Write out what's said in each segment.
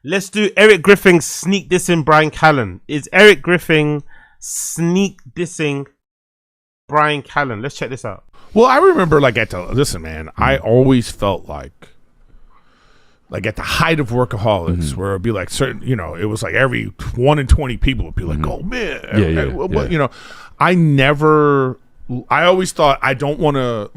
Let's do Erik Griffin sneak dissing Bryan Callen. Is Erik Griffin sneak dissing Bryan Callen? Let's check this out. Well, I remember listen, man, I always felt like at the height of Workaholics, where it'd be like certain, it was like every 1 in 20 people would be like, oh man, I always thought I don't want to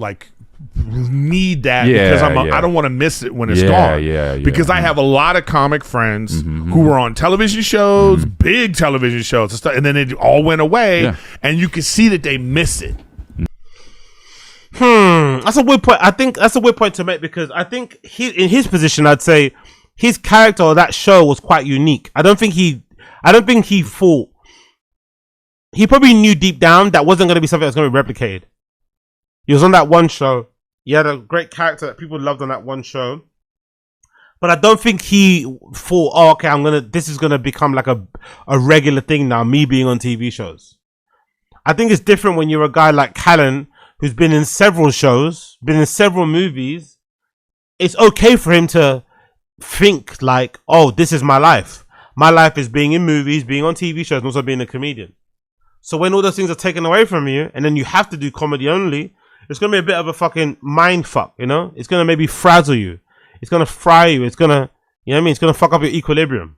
need that because I don't want to miss it when it's gone. Because I have a lot of comic friends who were on television shows, big television shows and stuff, and then it all went away, and you could see that they miss it. That's a weird point. I think that's a weird point to make because I think in his position, I'd say his character of that show was quite unique. I don't think he thought. He probably knew deep down that wasn't going to be something that's going to be replicated. He was on that one show. He had a great character that people loved on that one show. But I don't think he thought, oh, okay, this is gonna become like a regular thing now, me being on TV shows. I think it's different when you're a guy like Callen, who's been in several shows, been in several movies. It's okay for him to think like, oh, this is my life. My life is being in movies, being on TV shows, and also being a comedian. So when all those things are taken away from you, and then you have to do comedy only, it's going to be a bit of a fucking mind fuck, It's going to maybe frazzle you. It's going to fry you. It's going to, It's going to fuck up your equilibrium.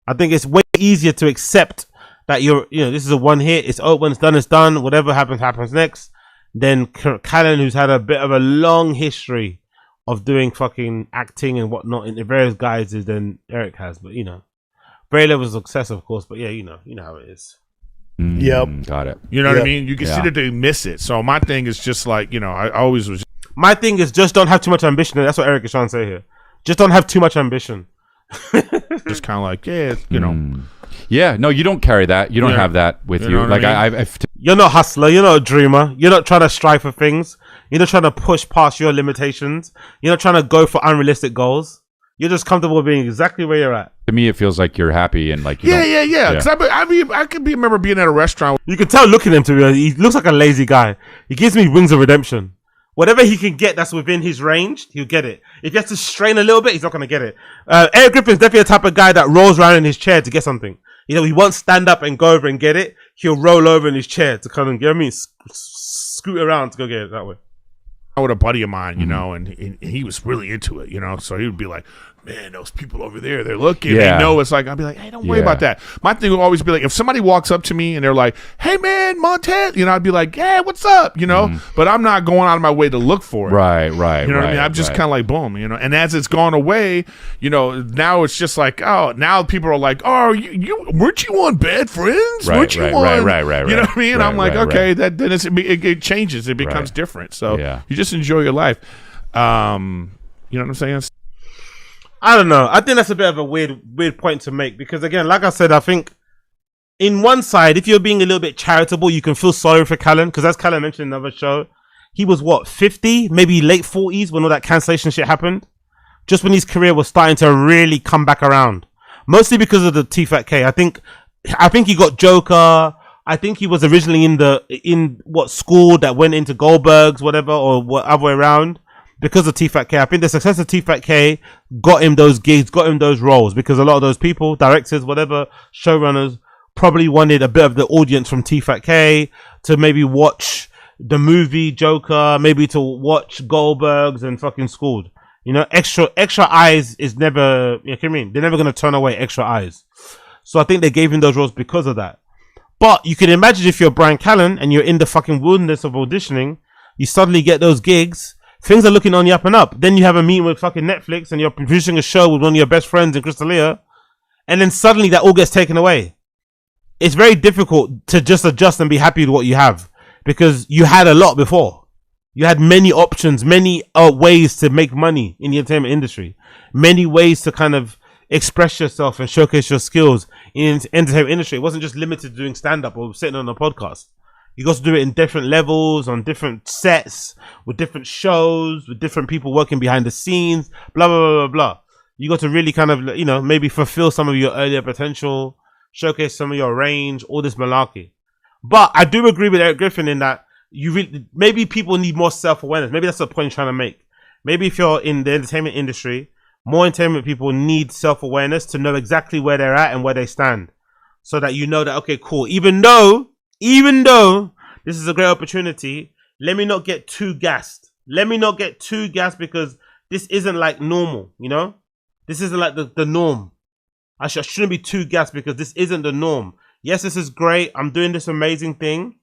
I think it's way easier to accept that this is a one hit. It's over. When it's done. Whatever happens next. Then Callen, who's had a bit of a long history of doing fucking acting and whatnot in various guises than Erik has. But, very level of success, of course. But yeah, you know how it is. Yep. Got it. You know what I mean? You can see that they miss it. So my thing is just like, I always was. My thing is just don't have too much ambition. That's what Erik is trying to say here. Just don't have too much ambition. Just kind of like, Yeah, no, you don't carry that. You don't have that with you. Like I mean? You're not a hustler. You're not a dreamer. You're not trying to strive for things. You're not trying to push past your limitations. You're not trying to go for unrealistic goals. You're just comfortable being exactly where you're at. To me, it feels like you're happy and like yeah. Because I could remember being at a restaurant. You can tell looking at him, to be honest, he looks like a lazy guy. He gives me wings of redemption. Whatever he can get that's within his range, he'll get it. If he has to strain a little bit, he's not going to get it. Erik Griffin's definitely the type of guy that rolls around in his chair to get something. He won't stand up and go over and get it. He'll roll over in his chair to come and get me, scoot around to go get it that way. With a buddy of mine, and he was really into it, so he would be like, man, those people over there, they're looking. They know it's like, I'd be like, hey, don't worry about that. My thing will always be like, if somebody walks up to me and they're like, hey, man, Montez, I'd be like, yeah, what's up, But I'm not going out of my way to look for it. Right. You know what I mean? I'm just kind of like, boom, And as it's gone away, now it's just like, oh, now people are like, oh, you weren't you on Bad Friends? Weren't you on? Right. You know what I mean? I'm like, okay, then it changes. It becomes different. So you just enjoy your life. You know what I'm saying? I don't know. I think that's a bit of a weird point to make because, again, like I said, I think in one side, if you're being a little bit charitable, you can feel sorry for Callen because, as Callen mentioned in another show, he was 50, maybe late 40s when all that cancellation shit happened. Just when his career was starting to really come back around, mostly because of the T-Fat-K. I think he got Joker. I think he was originally in school that went into Goldberg's, whatever, or what other way around. Because of T-Fat-K, I think the success of T-Fat-K got him those gigs, got him those roles. Because a lot of those people, directors, whatever, showrunners, probably wanted a bit of the audience from T-Fat-K to maybe watch the movie Joker, maybe to watch Goldberg's and fucking Schooled. Extra eyes is never, you know what I mean? They're never going to turn away extra eyes. So I think they gave him those roles because of that. But you can imagine if you're Bryan Callen and you're in the fucking wilderness of auditioning, you suddenly get those gigs. Things are looking on the up and up. Then you have a meeting with fucking Netflix and you're producing a show with one of your best friends in Crystalia. And then suddenly that all gets taken away. It's very difficult to just adjust and be happy with what you have. Because you had a lot before. You had many options, many ways to make money in the entertainment industry. Many ways to kind of express yourself and showcase your skills in the entertainment industry. It wasn't just limited to doing stand-up or sitting on a podcast. You got to do it in different levels, on different sets, with different shows, with different people working behind the scenes, blah, blah, blah, blah, blah. You got to really kind of, maybe fulfill some of your earlier potential, showcase some of your range, all this malarkey. But I do agree with Erik Griffin in that maybe people need more self-awareness. Maybe that's the point you're trying to make. Maybe if you're in the entertainment industry, more entertainment people need self-awareness to know exactly where they're at and where they stand, so that you know that, okay, cool, even though this is a great opportunity, let me not get too gassed. Let me not get too gassed, because this isn't like normal, you know? This isn't like the norm. I shouldn't be too gassed, because this isn't the norm. Yes, this is great. I'm doing this amazing thing,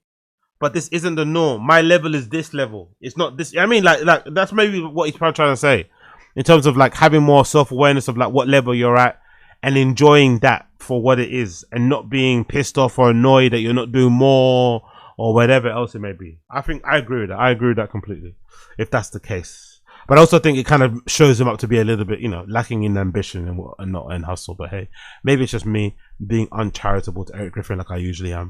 but this isn't the norm. My level is this level. It's not this. I mean, like that's maybe what he's trying to say, in terms of like having more self-awareness of like what level you're at, and enjoying that for what it is, and not being pissed off or annoyed that you're not doing more or whatever else it may be. I think I agree with that. I agree with that completely, if that's the case. But I also think it kind of shows him up to be a little bit, you know, lacking in ambition and not in hustle. But hey, maybe it's just me being uncharitable to Erik Griffin like I usually am.